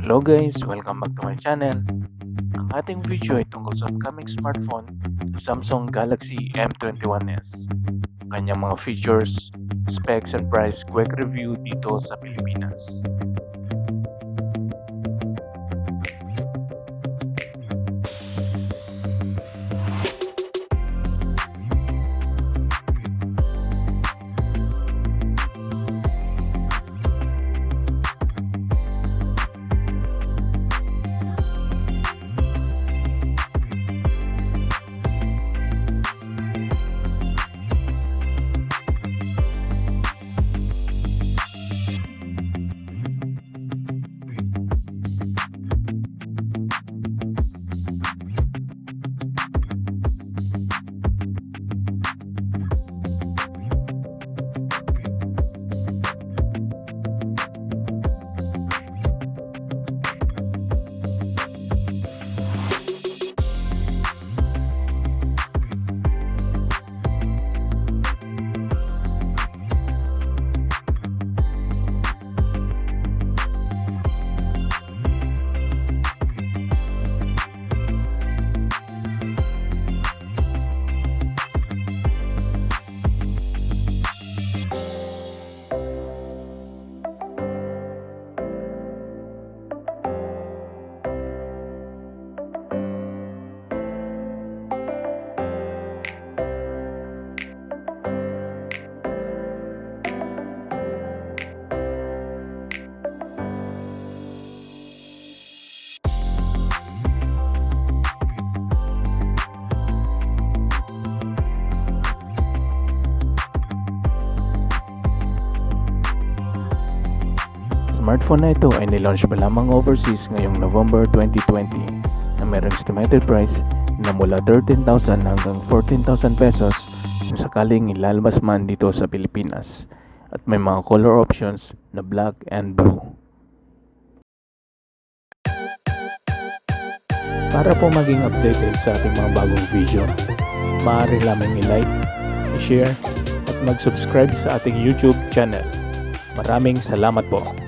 Hello guys, welcome back to my channel. Ang ating video ay tungkol sa upcoming smartphone, Samsung Galaxy M21s. Kanyang mga features, specs and price quick review dito sa Pilipinas. Smartphone na ito ay nilaunch pa lamang overseas ngayong November 2020 na mayroong estimated price na mula 13,000 hanggang 14,000 pesos kung sakaling ilalabas man dito sa Pilipinas, at may mga color options na black and blue. Para po maging updated sa ating mga bagong video, maaari lamang i-like, i-share at mag-subscribe sa ating YouTube channel. Maraming salamat po!